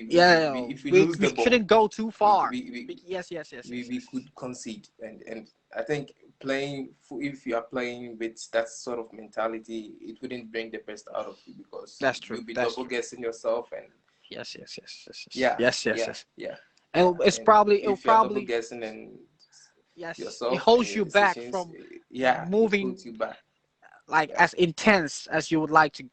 yeah, if we we, lose we the ball, shouldn't go too we, far. we, we, Yes, yes, yes, yes, we yes. could concede, and I think if you are playing with that sort of mentality, it wouldn't bring the best out of you, because That's true. you'll be That's double true. guessing yourself, and Yes, yes, yes, yes, yes, yeah, yes, yes, yeah, yes. yeah, yeah. And it's And probably it'll if you're double probably guessing and yes, it yourself and holds your you back decisions, from yeah, it moving holds you back. like Yeah, as intense as you would like to.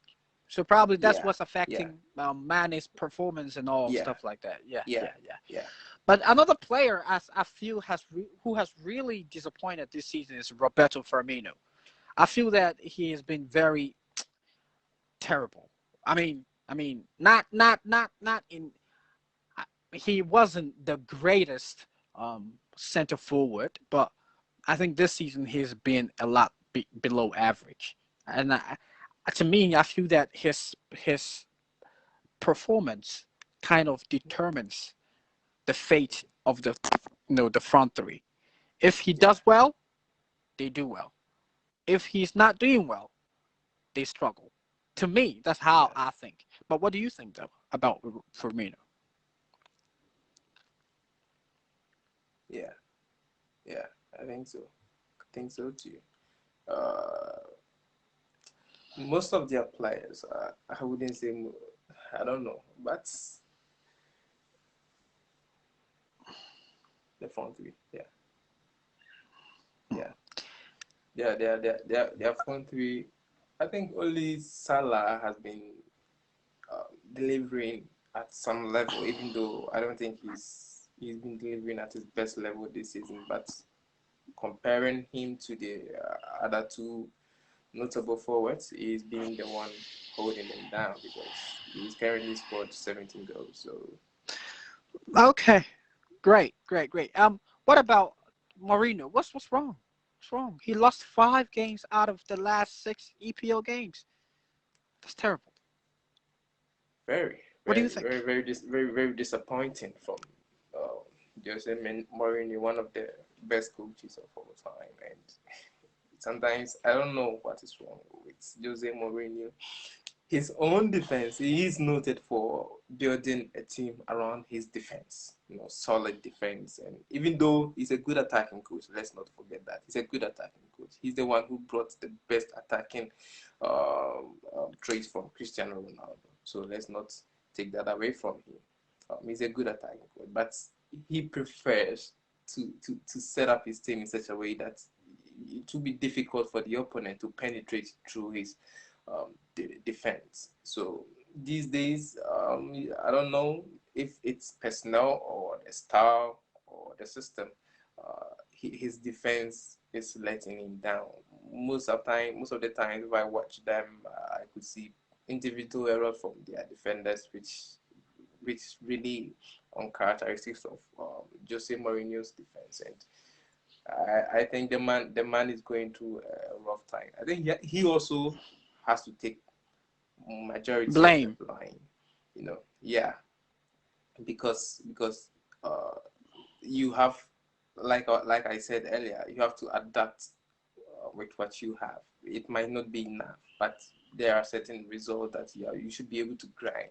So probably that's yeah, what's yeah, affecting Mane's performance and all yeah, stuff like that. Yeah, yeah, yeah, yeah. yeah, But another player, as I feel, who has really disappointed this season is Roberto Firmino. I feel that he has been very terrible. Not in. He wasn't the greatest center forward, but I think this season he's been a lot below average. And to me, I feel that his performance kind of determines the fate of the front three. If he yeah, does well, they do well. If he's not doing well, they struggle. To me, that's how yeah, I think. But what do you think though about Firmino? yeah, yeah. I think so. I think so too. Uh, Most of their players, I wouldn't say, I don't know, but the front three, yeah, yeah, their front three. I think only Salah has been delivering at some level, even though I don't think he's been delivering at his best level this season. But comparing him to the other two notable forwards, he's been the one holding them down because he's currently scored 17 goals. So Okay, great, great, great. What about Mourinho? What's wrong? What's wrong? He lost 5 games out of the last 6 EPL games. That's terrible. very, What do you very, think? very, very, very, very disappointing from uh, Jose Mourinho, one of the best coaches of all time. And sometimes I don't know what is wrong with Jose Mourinho. His own defense, he is noted for building a team around his defense, solid defense. And even though he's a good attacking coach, let's not forget that he's a good attacking coach. He's the one who brought the best attacking traits from Cristiano Ronaldo. So let's not take that away from him. He's a good attacking coach, but he prefers to set up his team in such a way that it will be difficult for the opponent to penetrate through his defense. So these days, I don't know if it's personnel or the style or the system. His defense is letting him down. Most of the time, if I watch them, I could see individual errors from their defenders, which really on characteristics of Jose Mourinho's defense. And I think the man is going through a rough time. I think he also has to take majority of the Blame. blame. Yeah, because uh, you have, like I said earlier, you have to adapt with what you have. It might not be enough, but there are certain results that you should be able to grind.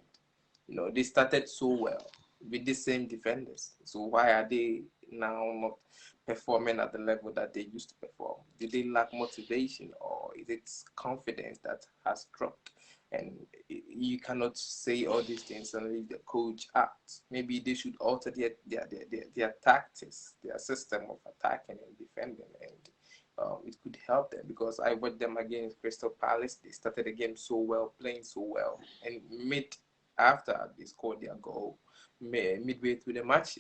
They started so well with the same defenders. So why are they now not performing at the level that they used to perform? Did they lack motivation, or is it confidence that has dropped? And you cannot say all these things and leave the coach out. Maybe they should alter their tactics, their system of attacking and defending, and it could help them, because I watched them against Crystal Palace. They started the game so well, playing so well, and after they scored their goal, midway through the match,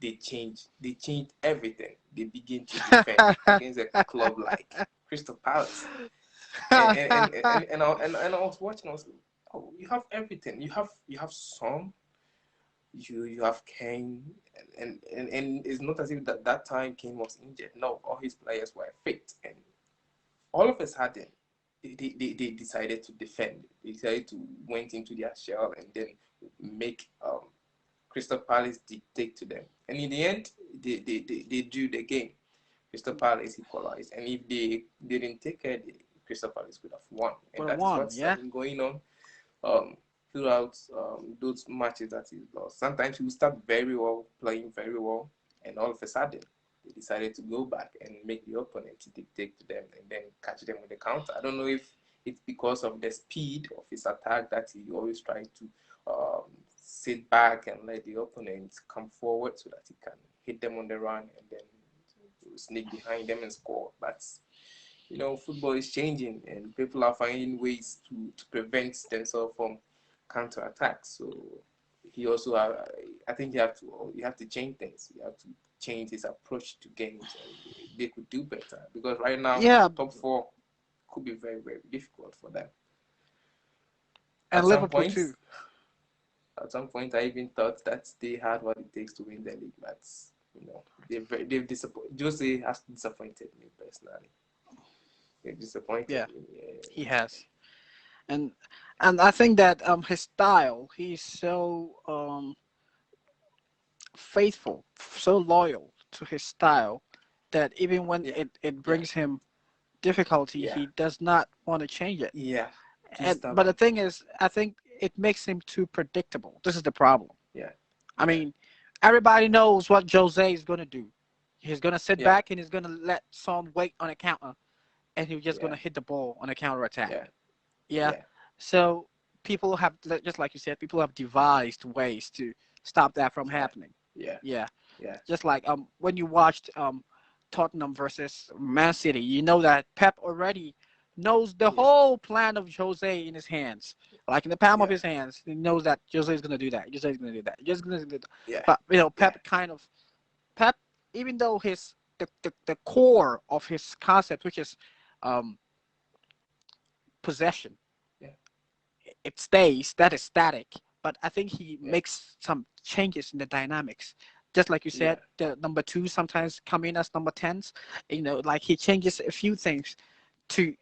they changed everything. They begin to defend against a club like Crystal Palace. And I was watching. I was like, oh, you have everything. You have Son. You have Kane, and it's not as if that time Kane was injured. No, all his players were fit, and all of a sudden, they decided to defend. They decided to went into their shell and then make Crystal Palace dictate to them. And in the end, they drew the game. Crystal Palace equalized, and if they didn't take care, Crystal Palace could have won. And But that is one, what's yeah. been going on throughout those matches that he lost. Sometimes he will start very well, playing very well, and all of a sudden they decided to go back and make the opponent to dictate to them and then catch them with the counter. I don't know if it's because of the speed of his attack that he always tries to sit back and let the opponent come forward so that he can hit them on the run and then sneak behind them and score. But football is changing and people are finding ways to prevent themselves from counter attacks. So he also, I think you have to change things. You have to change his approach to games, and they could do better, because right now Yeah, top four could be very, very difficult for them. and At some Liverpool too. points, I even thought that they had what it takes to win the league, but they've disappointed. Jose has disappointed me personally. They've disappointed Yeah, me. he has. And I think that his style, he's so faithful, so loyal to his style, that even when Yeah, it yeah, brings him difficulty, yeah, he does not want to change it. yeah. Too But the stubborn. thing is, I think it makes him too predictable. This is the problem. Yeah, I yeah, mean, everybody knows what Jose is going to do. He's going to sit yeah, back and he's going to let Son wait on a counter, and he's just going yeah, to hit the ball on a counter attack. yeah, Yeah. yeah, So people have, just like you said, people have devised ways to stop that from yeah, happening. yeah, Yeah. yeah, Just like when you watched Tottenham versus Man City, you know that Pep already knows the Yeah, whole plan of Jose in his hands, like in the palm of yeah, his hands. He knows that Jose is gonna do that. Jose is gonna do that. Jose is gonna do that. yeah, But yeah, Pep kind of Pep, even though the core of his concept, which is um, possession, yeah, it stays. That is static. But I think he yeah, makes some changes in the dynamics. Just like you yeah, said, the number two sometimes come in as number tens. Like he changes a few things to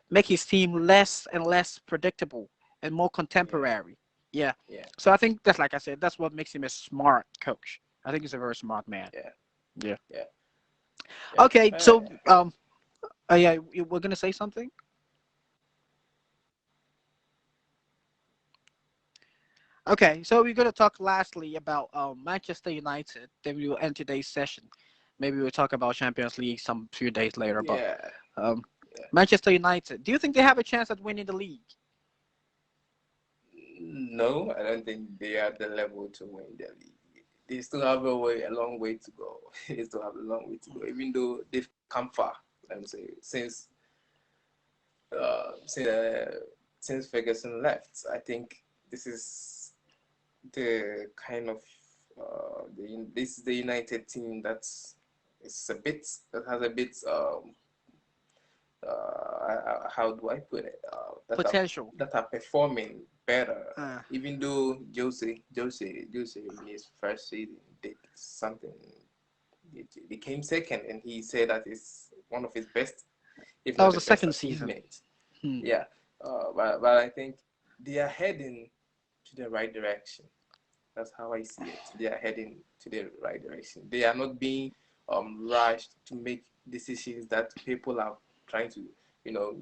make his team less and less predictable and more yeah, contemporary. Yeah. yeah, So I think that's like I said, that's what makes him a smart coach. I think he's a very smart man. yeah, Yeah. yeah, yeah. Okay. So yeah, we're gonna say something. Okay. So we're gonna talk lastly about Manchester United. Then we will end today's session. Maybe we'll talk about Champions League some few days later. But Yeah, um, yeah. Manchester United. Do you think they have a chance at winning the league? No, I don't think they are the level to win the league. They still have a long way to go. They still have a long way to go, even though they've come far. Let me say uh, since uh, since Ferguson left. I think this is the kind of this is the United team that's it's a bit that has a bit how do I put it Potential. that are performing better, Uh, even though Jose in his first season did something. He came second, and he said that it's one of his best, if that not was the the best second season. achievement. Hmm. Yeah, but I think they are heading to the right direction. That's how I see it. They are heading to the right direction. They are not being rushed to make decisions that people are trying to,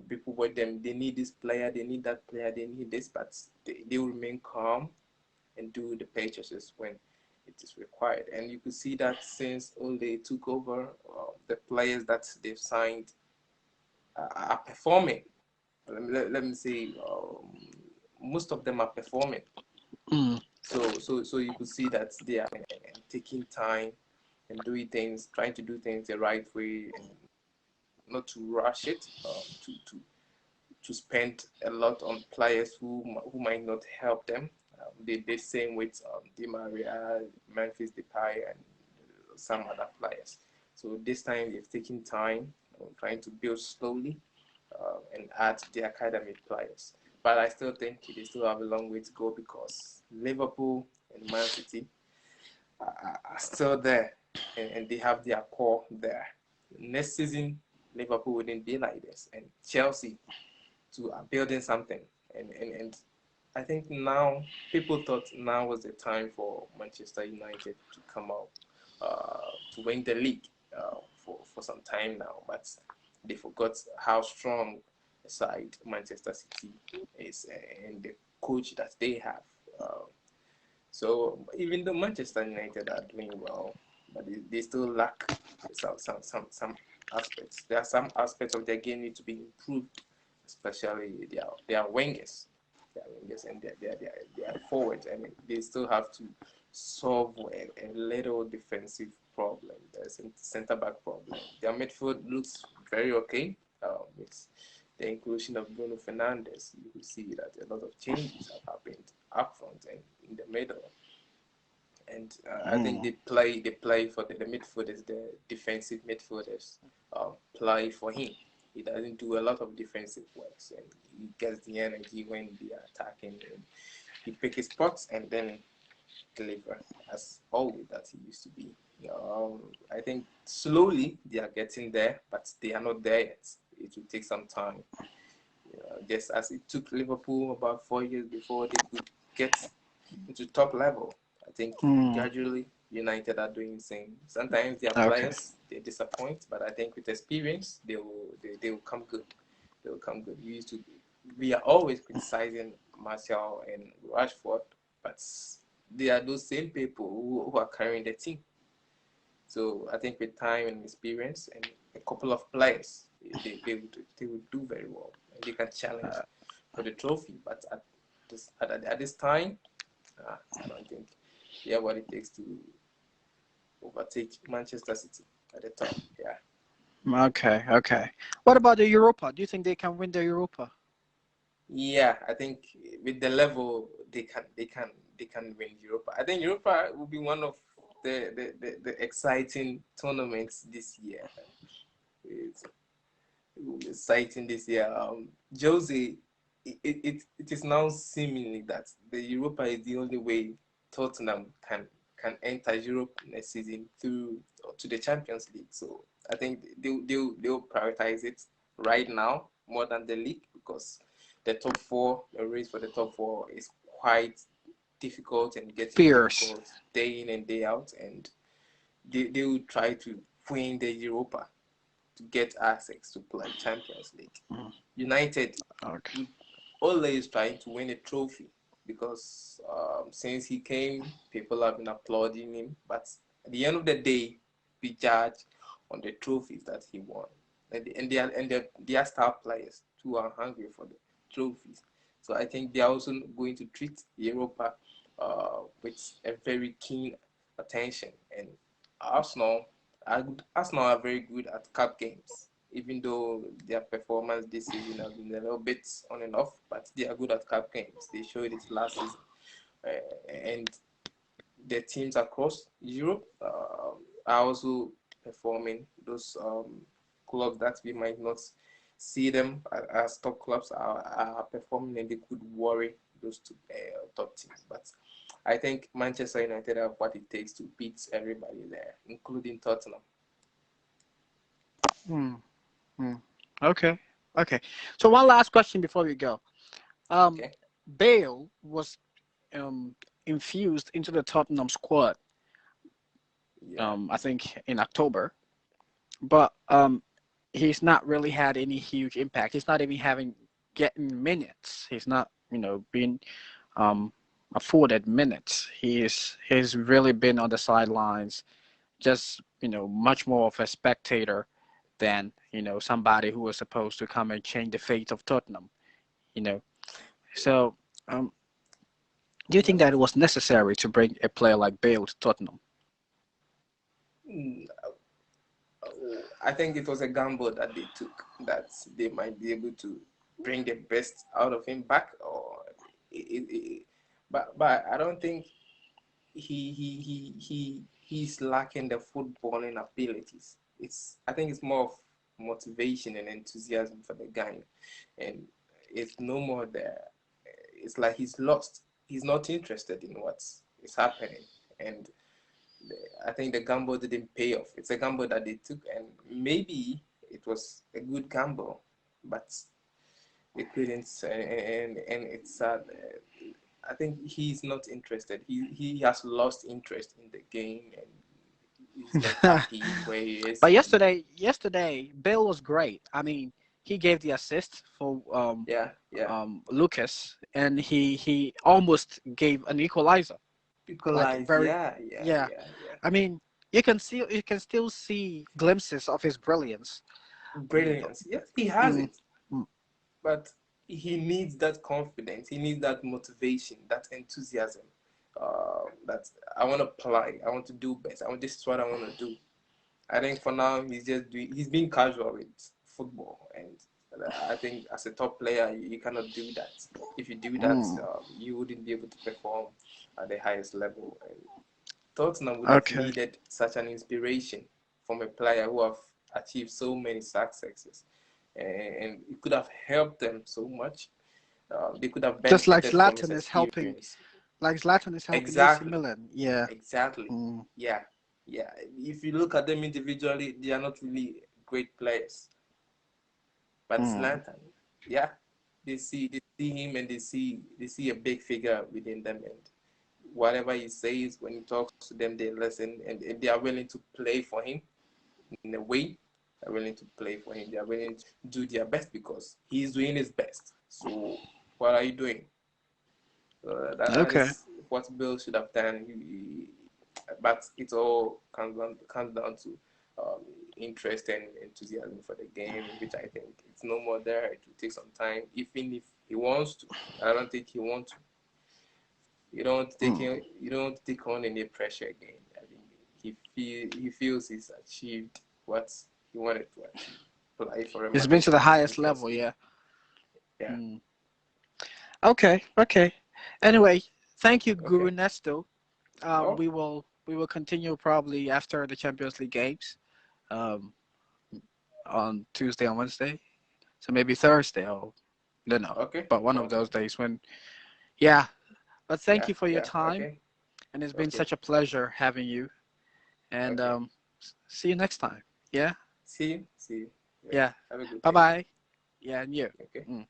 people with them, they need this player, they need that player, they need this, but they will remain calm and do the purchases when it is required. And you could see that since Ole took over, the players that they've signed are performing. Let me say, most of them are performing. Mm. So you could see that they are taking time and doing things, trying to do things the right way, and not to rush it, to spend a lot on players who might not help them. They did same with Di Maria, Memphis Depay, and some other players. So this time they've taken time, trying to build slowly and add the academy players. But I still think they still have a long way to go because Liverpool and Man City are still there, and they have their core there. Next season, Liverpool wouldn't be like this, and Chelsea too are building something. And I think now people thought now was the time for Manchester United to come out to win the league for some time now, but they forgot how strong a side Manchester City is and the coach that they have. Uh, so even though Manchester United are doing well, but they still lack some aspects. There are some aspects of their game need to be improved, especially their wingers, and their forwards. I mean, they still have to solve a little defensive problem. There's a centre back problem. Their midfield looks very okay. With the inclusion of Bruno Fernandes, you will see that a lot of changes have happened up front and in the middle. And I think Mm. they play for the midfielders, the defensive midfielders play for him. He doesn't do a lot of defensive works, and he gets the energy when they are attacking. And he pick his spots and then deliver as always that he used to be. I think slowly they are getting there, but they are not there yet. It will take some time. Just as it took Liverpool about 4 years before they could get into top level. I think Mm. gradually United are doing the same. Sometimes their Okay. players they disappoint, but I think with experience they will come good. They will come good. We are always criticizing Martial and Rashford, but they are those same people who are carrying the team. So I think with time and experience and a couple of players, they would do very well and they can challenge for the trophy. But at this time, I don't think they have what it takes to overtake Manchester City at the top. Yeah. Okay, okay. What about the Europa? Do you think they can win the Europa? Yeah, I think with the level they can win Europa. I think Europa will be one of the exciting tournaments this year. It's, it will be exciting this year. Jose, it is now seemingly that the Europa is the only way Tottenham can enter Europe next season through to the Champions League. So I think they'll prioritize it right now more than the league because the top four, the race for the top four is quite difficult and getting Fierce. difficult day in and day out, and they will try to win the Europa to get access to play Champions League. Mm, United, okay. always trying to win a trophy because since he came, people have been applauding him. But at the end of the day, we judge on the trophies that he won, and they are star players who are hungry for the trophies. So I think they are also going to treat Europa with a very keen attention. And Arsenal, Arsenal are very good at cup games, even though their performance this season has been a little bit on and off, but they are good at cup games. They showed it last season. And the teams across Europe are also performing. Those clubs that we might not see them as top clubs are performing, and they could worry those two top teams. But I think Manchester United have what it takes to beat everybody there, including Tottenham. Mm, mm. Okay, okay. So one last question before we go. Um, Okay. Bale was um infused into the Tottenham squad. Yeah. I think in October, but he's not really had any huge impact. He's not even having getting minutes. He's not, being um afforded minutes. He's really been on the sidelines, just much more of a spectator than somebody who was supposed to come and change the fate of Tottenham. You know, so do you think Well, that it was necessary to bring a player like Bale to Tottenham? mm, I think it was a gamble that they took that they might be able to bring the best out of him back, or but I don't think he's lacking the footballing abilities. I think it's more of motivation and enthusiasm for the game, and it's no more there. It's like he's lost. He's not interested in what is happening, and I think the gamble didn't pay off. It's a gamble that they took, and maybe it was a good gamble, but they couldn't. And it's sad. I think he's not interested. He has lost interest in the game, and he's not happy where he is. But And yesterday, Bale was great. I mean, he gave the assist for yeah, yeah, Lucas, and he almost gave an equalizer. Like equalize. very, Yeah, yeah, yeah. yeah, yeah. I mean, you can still see glimpses of his brilliance. Brilliance. Yes, he has Mm, it, mm, but he needs that confidence. He needs that motivation, that enthusiasm. That I want to play. I want to do best. This is what I want to do. I think for now he's just doing. He's being casual with football, and I think as a top player you cannot do that. If you do that, mm. you wouldn't be able to perform at the highest level. And Tottenham would have Okay. needed such an inspiration from a player who have achieved so many successes, and it could have helped them so much. They could have Just benefited from his experience. Like Zlatan is helping AC Exactly, Milan. Yeah. exactly. Mm, Yeah, yeah. If you look at them individually, they are not really great players. But mm, Zlatan, yeah, they see him, and they see a big figure within them, and whatever he says when he talks to them, they listen, and they are willing to play for him in a way. They're willing to play for him. They are willing to do their best because he's doing his best. So what are you doing? That okay. is what Bill should have done. But it all comes down to um, interest and enthusiasm for the game, which I think it's no more there. It will take some time, even if he wants to. I don't think he wants to. Mm, You don't take on any pressure again. I think he feels he's achieved what he wanted to actually play for Real He's been Madrid to the as highest we can level, see. yeah. Yeah. Mm. Okay, okay. Anyway, thank you, Guru Okay. Nesto. Oh, We will continue probably after the Champions League games, um, on Tuesday and Wednesday. So maybe Thursday. Or I don't know, okay. but one No of those problem. days when. Yeah. But thank Yeah. you for your Yeah. time, Okay. and it's been Okay. such a pleasure having you. And Okay. see you next time. Yeah. See you. See you. Yeah. Yeah. Have a good Bye day. bye. Yeah, and you. Okay. Mm.